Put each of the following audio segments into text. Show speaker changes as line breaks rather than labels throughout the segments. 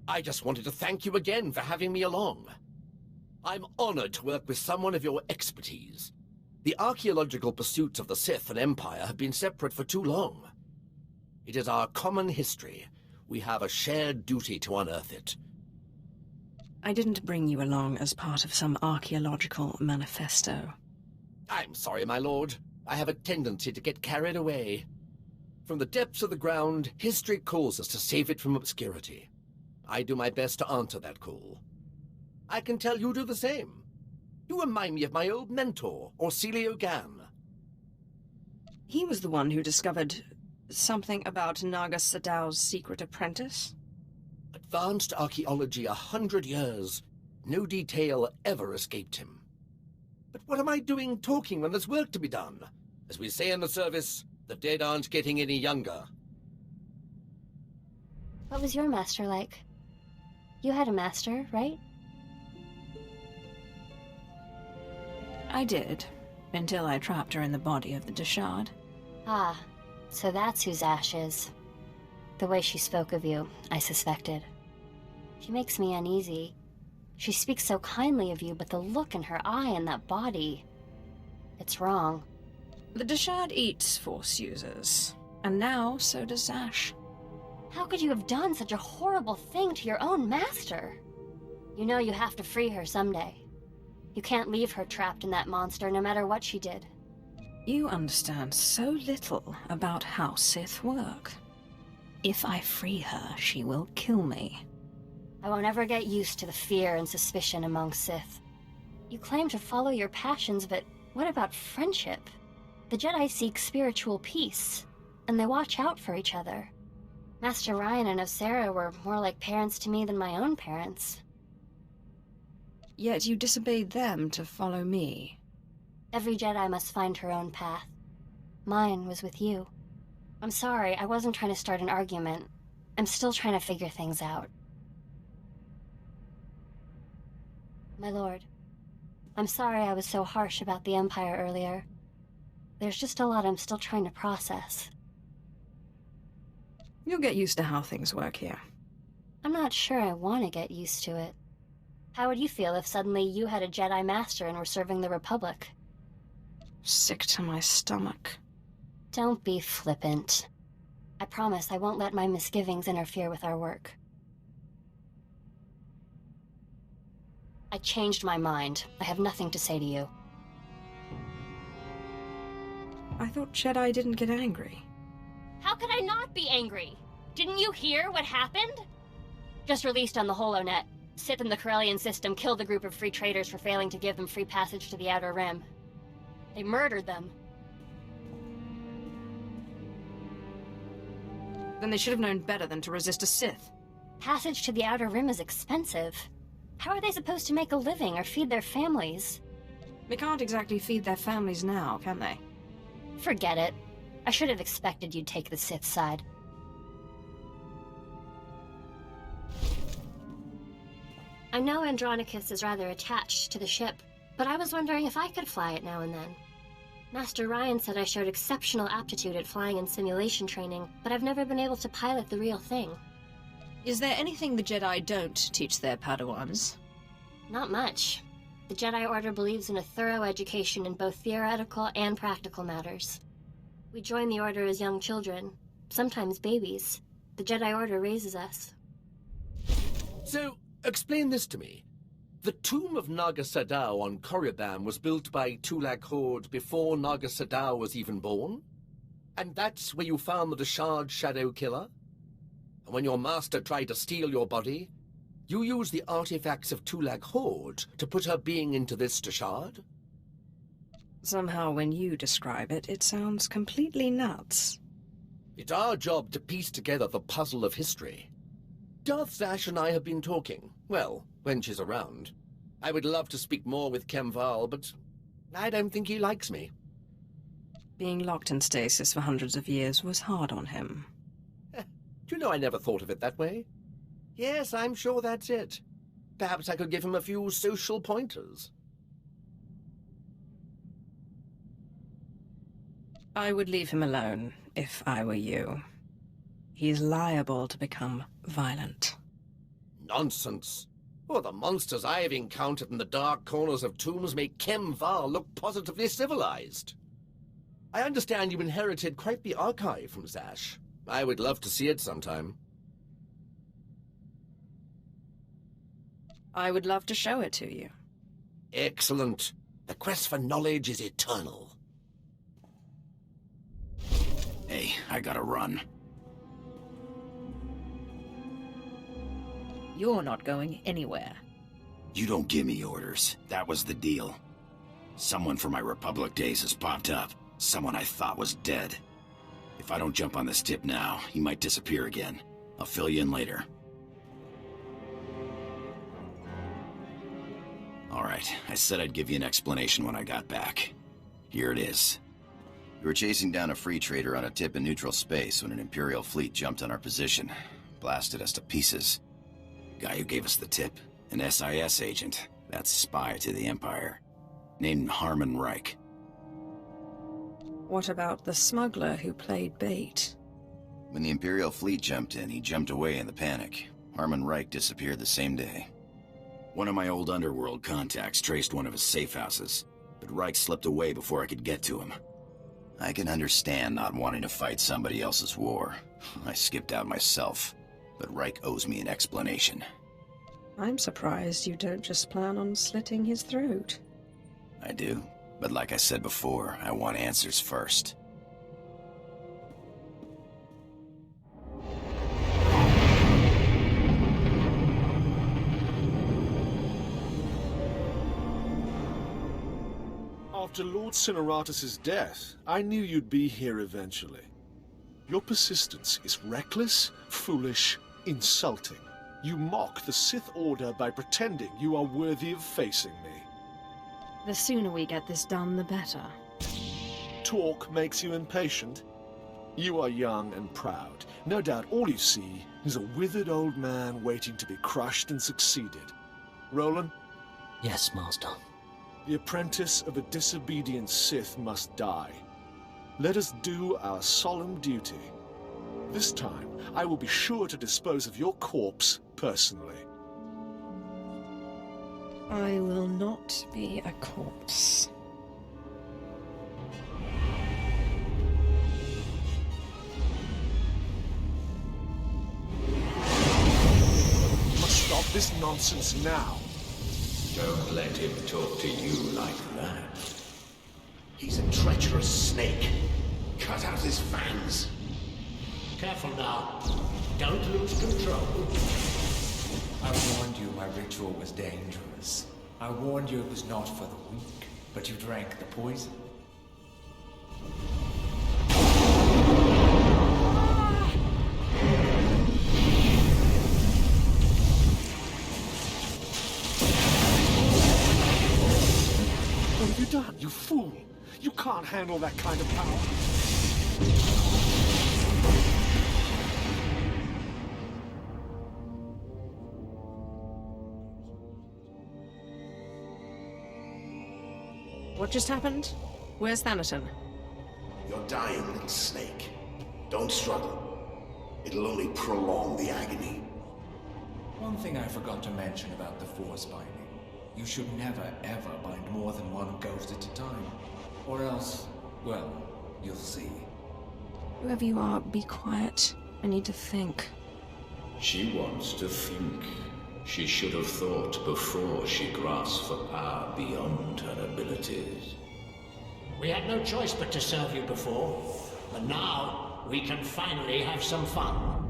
I just wanted to thank you again for having me along. I'm honored to work with someone of your expertise. The archaeological pursuits of the Sith and Empire have been separate for too long. It is our common history. We have a shared duty to unearth it.
I didn't bring you along as part of some archaeological manifesto.
I'm sorry, my lord. I have a tendency to get carried away. From the depths of the ground, history calls us to save it from obscurity. I do my best to answer that call. I can tell you do the same. You remind me of my old mentor, Orsilio Gan.
He was the one who discovered something about Naga Sadow's secret apprentice?
Advanced archaeology 100 years. No detail ever escaped him. But what am I doing talking when there's work to be done? As we say in the service, the dead aren't getting any younger.
What was your master like? You had a master, right?
I did, until I trapped her in the body of the Deshard.
Ah, so that's whose ash is. The way she spoke of you, I suspected. She makes me uneasy. She speaks so kindly of you, but the look in her eye and that body... it's wrong.
The Deshard eats Force users, and now so does Ash.
How could you have done such a horrible thing to your own master? You know you have to free her someday. You can't leave her trapped in that monster no matter what she did.
You understand so little about how Sith work. If I free her, she will kill me.
I won't ever get used to the fear and suspicion among Sith. You claim to follow your passions, but what about friendship? The Jedi seek spiritual peace, and they watch out for each other. Master Ryan and Osera were more like parents to me than my own parents.
Yet you disobeyed them to follow me.
Every Jedi must find her own path. Mine was with you. I'm sorry, I wasn't trying to start an argument. I'm still trying to figure things out. My lord, I'm sorry I was so harsh about the Empire earlier. There's just a lot I'm still trying to process.
You'll get used to how things work here.
I'm not sure I want to get used to it. How would you feel if suddenly you had a Jedi Master and were serving the Republic?
Sick to my stomach.
Don't be flippant. I promise I won't let my misgivings interfere with our work. I changed my mind. I have nothing to say to you.
I thought Jedi didn't get angry.
How could I not be angry? Didn't you hear what happened? Just released on the HoloNet, Sith and the Corellian system killed a group of free traders for failing to give them free passage to the Outer Rim. They murdered them.
Then they should have known better than to resist a Sith.
Passage to the Outer Rim is expensive. How are they supposed to make a living or feed their families?
They can't exactly feed their families now, can they?
Forget it. I should have expected you'd take the Sith side. I know Andronicus is rather attached to the ship, but I was wondering if I could fly it now and then. Master Ryan said I showed exceptional aptitude at flying in simulation training, but I've never been able to pilot the real thing.
Is there anything the Jedi don't teach their Padawans?
Not much. The Jedi Order believes in a thorough education in both theoretical and practical matters. We join the Order as young children, sometimes babies. The Jedi Order raises us.
So, explain this to me. The tomb of Naga Sadow on Korriban was built by Tulak Horde before Naga Sadow was even born? And that's where you found the Deshard Shadow Killer? And when your master tried to steal your body, you used the artifacts of Tulak Horde to put her being into this Deshard?
Somehow when you describe it, it sounds completely nuts.
It's our job to piece together the puzzle of history. Darth Zash and I have been talking. Well, when she's around. I would love to speak more with Kemval, but I don't think he likes me.
Being locked in stasis for hundreds of years was hard on him.
Do you know I never thought of it that way? Yes, I'm sure that's it. Perhaps I could give him a few social pointers.
I would leave him alone, if I were you. He's liable to become violent.
Nonsense. Well, the monsters I have encountered in the dark corners of tombs make Kem Var look positively civilized. I understand you inherited quite the archive from Zash. I would love to see it sometime.
I would love to show it to you.
Excellent. The quest for knowledge is eternal.
Hey, I gotta run.
You're not going anywhere.
You don't give me orders. That was the deal. Someone from my Republic days has popped up. Someone I thought was dead. If I don't jump on this tip now, he might disappear again. I'll fill you in later. Alright, I said I'd give you an explanation when I got back. Here it is. We were chasing down a free trader on a tip in neutral space when an Imperial fleet jumped on our position. Blasted us to pieces. Guy who gave us the tip, an SIS agent. That's spy to the Empire. Named Harmon Reich.
What about the smuggler who played bait?
When the Imperial fleet jumped in, he jumped away in the panic. Harmon Reich disappeared the same day. One of my old underworld contacts traced one of his safe houses, but Reich slipped away before I could get to him. I can understand not wanting to fight somebody else's war. I skipped out myself, but Reich owes me an explanation.
I'm surprised you don't just plan on slitting his throat.
I do, but like I said before, I want answers first.
After Lord Cineratus' death, I knew you'd be here eventually. Your persistence is reckless, foolish, insulting. You mock the Sith Order by pretending you are worthy of facing me.
The sooner we get this done, the better.
Talk makes you impatient. You are young and proud. No doubt all you see is a withered old man waiting to be crushed and succeeded. Roland?
Yes, Master.
The apprentice of a disobedient Sith must die. Let us do our solemn duty. This time, I will be sure to dispose of your corpse personally.
I will not be a corpse.
You must stop this nonsense now.
Don't let him talk to you like that. He's a treacherous snake. Cut out his fangs.
Careful now. Don't lose control.
I warned you my ritual was dangerous. I warned you it was not for the weak, but you drank the poison.
What have you done, you fool? You can't handle that kind of power.
What just happened? Where's Thanaton?
You're dying, little snake. Don't struggle. It'll only prolong the agony.
One thing I forgot to mention about the Force binding. You should never, ever bind more than one ghost at a time. Or else, well, you'll see.
Whoever you are, be quiet. I need to think.
She wants to think. She should have thought before she grasped for power beyond her abilities.
We had no choice but to serve you before, but now we can finally have some fun.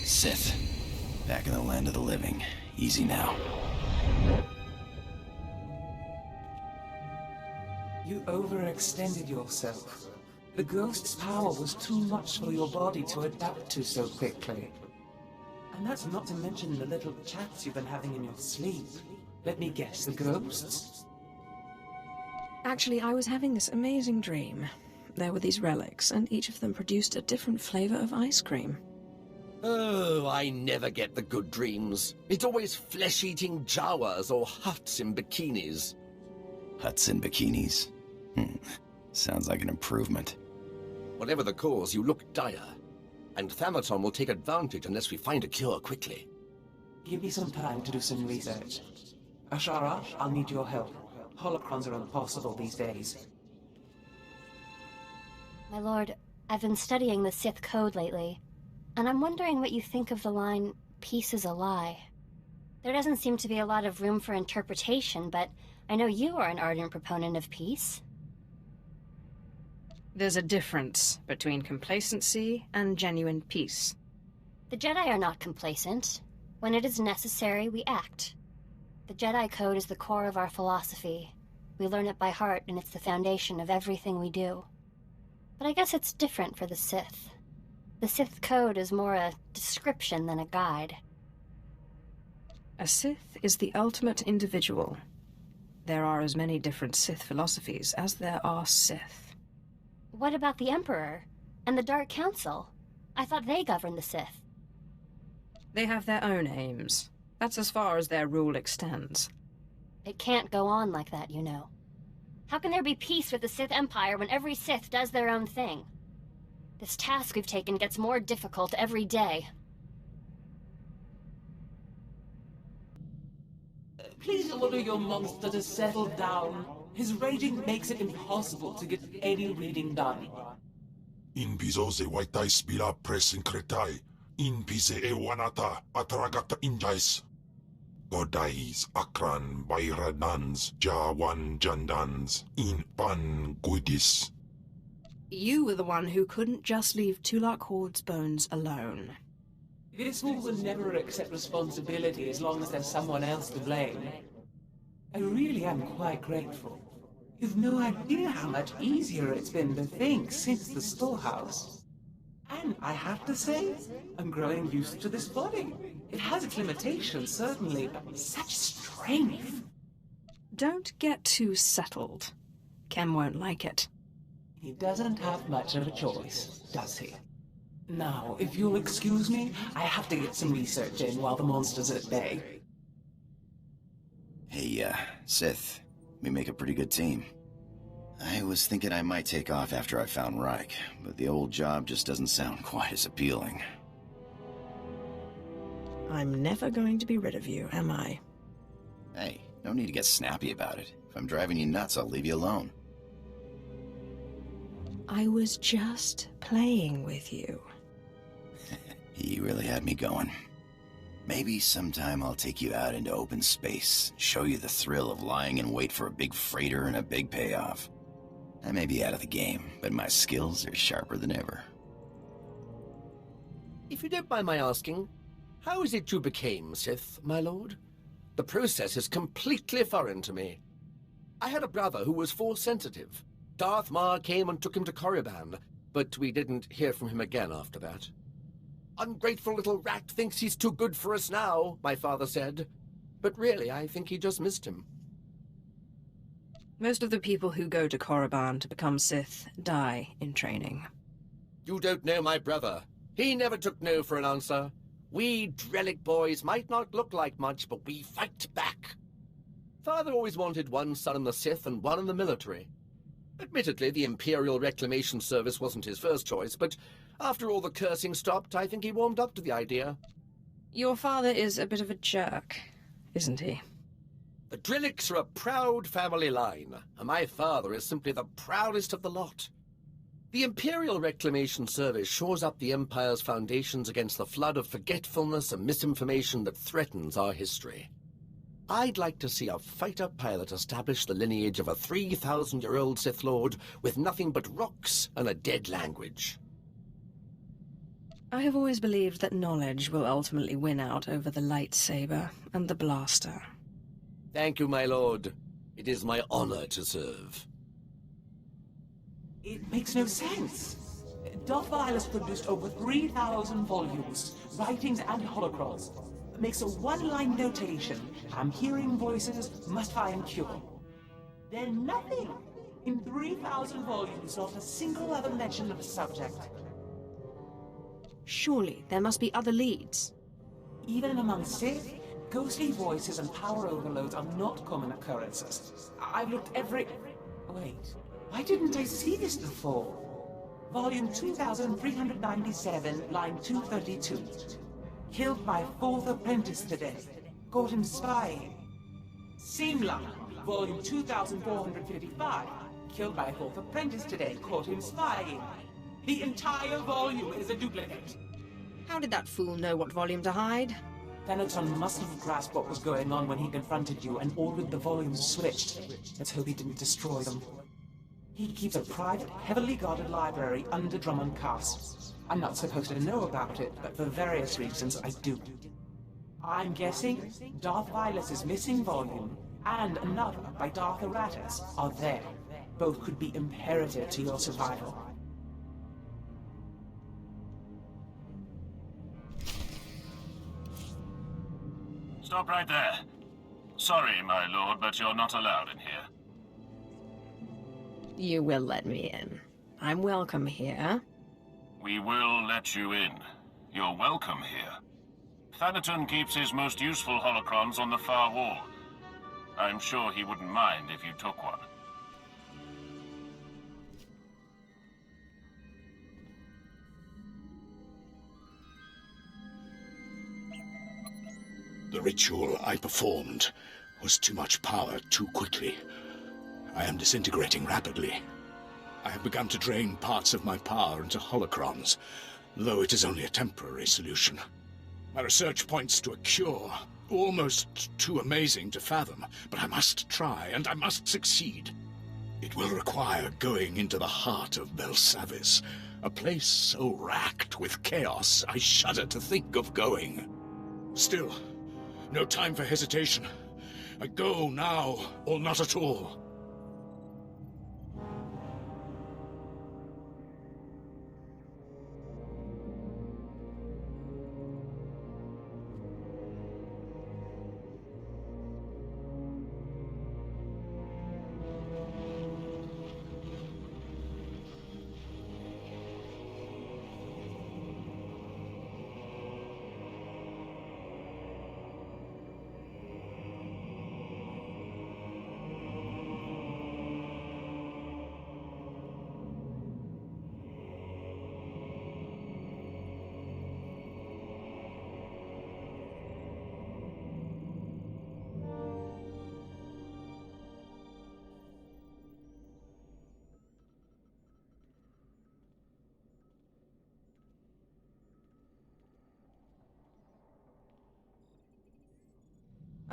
Sith. Back in the land of the living. Easy now.
You overextended yourself. The ghost's power was too much for your body to adapt to so quickly. And that's not to mention the little chats you've been having in your sleep. Let me guess, the ghosts?
Actually, I was having this amazing dream. There were these relics, and each of them produced a different flavor of ice cream.
Oh, I never get the good dreams. It's always flesh-eating Jawas or huts in bikinis.
Huts in bikinis? Sounds like an improvement.
Whatever the cause, you look dire. And Thanaton will take advantage unless we find a cure quickly.
Give me some time to do some research. Ashara, I'll need your help. Holocrons are impossible these days.
My lord, I've been studying the Sith code lately, and I'm wondering what you think of the line, "Peace is a lie." There doesn't seem to be a lot of room for interpretation, but I know you are an ardent proponent of peace.
There's a difference between complacency and genuine peace.
The Jedi are not complacent. When it is necessary, we act. The Jedi Code is the core of our philosophy. We learn it by heart, and it's the foundation of everything we do. But I guess it's different for the Sith. The Sith Code is more a description than a guide.
A Sith is the ultimate individual. There are as many different Sith philosophies as there are Sith.
What about the Emperor? And the Dark Council? I thought they governed the Sith.
They have their own aims. That's as far as their rule extends.
It can't go on like that, you know. How can there be peace with the Sith Empire when every Sith does their own thing? This task we've taken gets more difficult every day.
Please order your monster to settle down. His raging makes it impossible to get any reading done.
In piso se waitai spila pressing kretai. In pise e wanata atragata injais. Godais akran bayradans jawan jandans in pan goodis.
You were the one who couldn't just leave Tulak Horde's bones alone.
This fool will never accept responsibility as long as there's someone else to blame. I really am quite grateful. You've no idea how much easier it's been to think since the storehouse. And I have to say, I'm growing used to this body. It has its limitations, certainly, but such strength.
Don't get too settled. Kem won't like it.
He doesn't have much of a choice, does he? Now, if you'll excuse me, I have to get some research in while the monster's at bay.
Hey, Sith. We make a pretty good team. I was thinking I might take off after I found Reich, but the old job just doesn't sound quite as appealing.
I'm never going to be rid of you, am I?
Hey, no need to get snappy about it. If I'm driving you nuts, I'll leave you alone.
I was just playing with you.
He really had me going. Maybe sometime I'll take you out into open space, show you the thrill of lying in wait for a big freighter and a big payoff. I may be out of the game, but my skills are sharper than ever.
If you don't mind my asking, how is it you became Sith, my lord? The process is completely foreign to me. I had a brother who was Force-sensitive. Darth Maul came and took him to Korriban, but we didn't hear from him again after that. Ungrateful little rat thinks he's too good for us now, my father said. But really, I think he just missed him.
Most of the people who go to Korriban to become Sith die in training.
You don't know my brother. He never took no for an answer. We Drellic boys might not look like much, but we fight back. Father always wanted one son in the Sith and one in the military. Admittedly, the Imperial Reclamation Service wasn't his first choice, but after all the cursing stopped, I think he warmed up to the idea.
Your father is a bit of a jerk, isn't he?
The Drellics are a proud family line, and my father is simply the proudest of the lot. The Imperial Reclamation Service shores up the Empire's foundations against the flood of forgetfulness and misinformation that threatens our history. I'd like to see a fighter pilot establish the lineage of a 3,000-year-old Sith Lord with nothing but rocks and a dead language.
I have always believed that knowledge will ultimately win out over the lightsaber and the blaster.
Thank you, my lord. It is my honor to serve.
It makes no sense. Darth Maul has produced over 3,000 volumes, writings and holocrons. Makes a one-line notation. I'm hearing voices, must find cure. Then nothing. In 3,000 volumes, not a single other mention of the subject.
Surely there must be other leads.
Even among Sith, ghostly voices and power overloads are not common occurrences. I've looked every... Wait, why didn't I see this before? Volume 2397, line 232. Killed by 4th apprentice today. Caught him spying. Simla, volume 2455. Killed by 4th apprentice today. Caught him spying. The entire volume is a duplicate.
How did that fool know what volume to hide?
Thanaton must have grasped what was going on when he confronted you and ordered the volumes switched. Let's hope he didn't destroy them. He keeps a private, heavily guarded library under Drummond Castle. I'm not supposed to know about it, but for various reasons I do. I'm guessing Darth Vilus's missing volume and another by Darth Aratus are there. Both could be imperative to your survival.
Stop right there. Sorry, my lord, but you're not allowed in here.
You will let me in. I'm welcome here.
We will let you in. You're welcome here. Thanaton keeps his most useful holocrons on the far wall. I'm sure he wouldn't mind if you took one.
The ritual I performed was too much power too quickly. I am disintegrating rapidly. I have begun to drain parts of my power into holocrons, though it is only a temporary solution. My research points to a cure, almost too amazing to fathom, but I must try, and I must succeed. It will require going into the heart of Belsavis, a place so racked with chaos I shudder to think of going. Still, no time for hesitation. I go now, or not at all.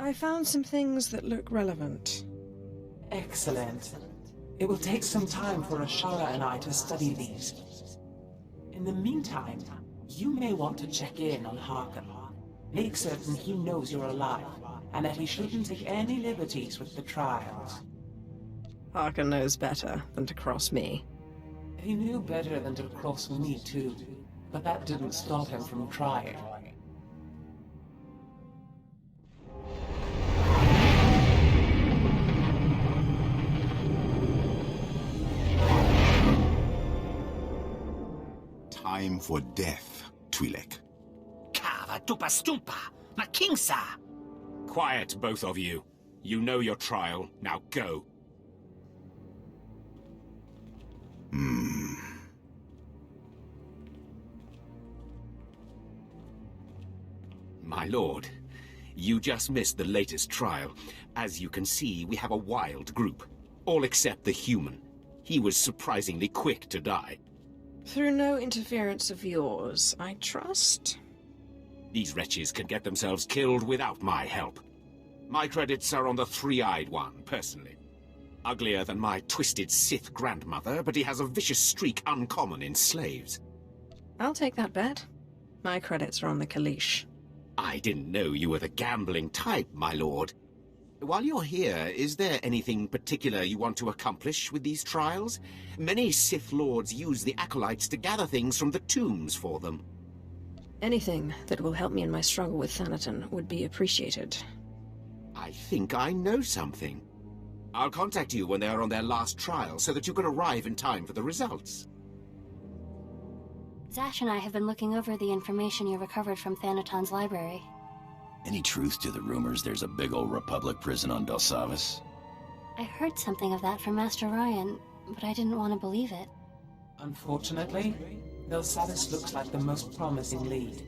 I found some things that look relevant.
Excellent. It will take some time for Ashara and I to study these. In the meantime, you may want to check in on Harkon. Make certain he knows you're alive, and that he shouldn't take any liberties with the trials.
Harkon knows better than to cross me.
He knew better than to cross me too, but that didn't stop him from trying.
Time for death, Twi'lek.
Kava tupa stumpa, makingsa.
Quiet, both of you. You know your trial. Now go. My lord, you just missed the latest trial. As you can see, we have a wild group. All except the human. He was surprisingly quick to die.
Through no interference of yours, I trust?
These wretches can get themselves killed without my help. My credits are on the three-eyed one, personally. Uglier than my twisted Sith grandmother, but he has a vicious streak uncommon in slaves.
I'll take that bet. My credits are on the Kalish.
I didn't know you were the gambling type, my lord. While you're here, is there anything particular you want to accomplish with these trials? Many Sith Lords use the Acolytes to gather things from the tombs for them.
Anything that will help me in my struggle with Thanaton would be appreciated.
I think I know something. I'll contact you when they are on their last trial so that you can arrive in time for the results.
Zash and I have been looking over the information you recovered from Thanaton's library.
Any truth to the rumors there's a big old Republic prison on Belsavis?
I heard something of that from Master Ryan, but I didn't want to believe it.
Unfortunately, Belsavis looks like the most promising lead.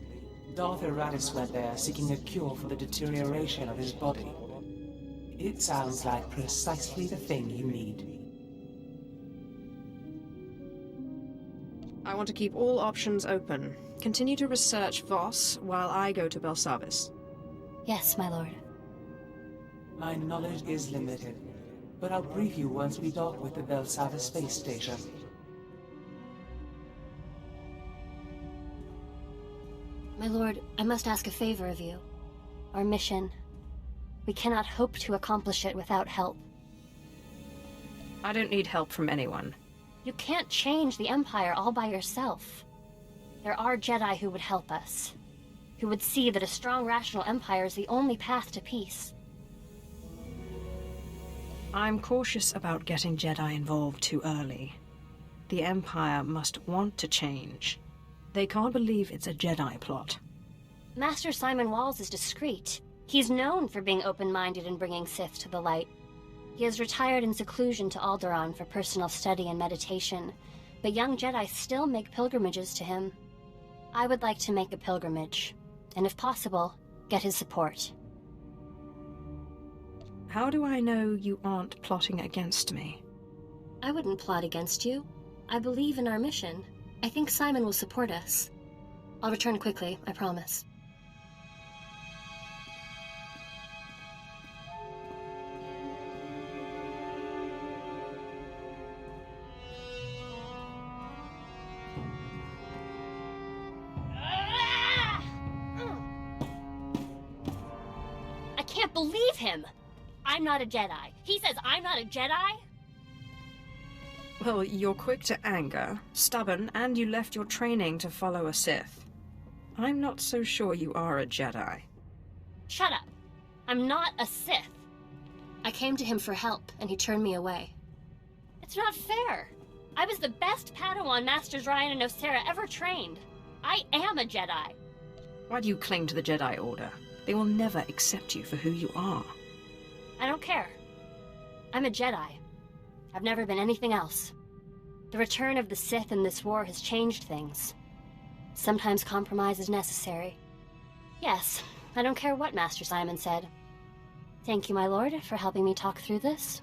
Darth Eratis went there seeking a cure for the deterioration of his body. It sounds like precisely the thing you need.
I want to keep all options open. Continue to research Voss while I go to Belsavis.
Yes, my lord.
My knowledge is limited, but I'll brief you once we dock with the Belsavis space station.
My lord, I must ask a favor of you. Our mission. We cannot hope to accomplish it without help.
I don't need help from anyone.
You can't change the Empire all by yourself. There are Jedi who would help us. Who would see that a strong, rational Empire is the only path to peace.
I'm cautious about getting Jedi involved too early. The Empire must want to change. They can't believe it's a Jedi plot.
Master Simon Walls is discreet. He's known for being open-minded and bringing Sith to the light. He has retired in seclusion to Alderaan for personal study and meditation, but young Jedi still make pilgrimages to him. I would like to make a pilgrimage, and if possible, get his support.
How do I know you aren't plotting against me?
I wouldn't plot against you. I believe in our mission. I think Simon will support us. I'll return quickly, I promise. I can't believe him! I'm not a Jedi. He says I'm not a Jedi?
Well, you're quick to anger, stubborn, and you left your training to follow a Sith. I'm not so sure you are a Jedi.
Shut up. I'm not a Sith. I came to him for help, and he turned me away. It's not fair. I was the best Padawan Masters Ryan and Nosera ever trained. I am a Jedi.
Why do you cling to the Jedi Order? They will never accept you for who you are.
I don't care. I'm a Jedi. I've never been anything else. The return of the Sith in this war has changed things. Sometimes compromise is necessary. Yes, I don't care what Master Simon said. Thank you, my lord, for helping me talk through this.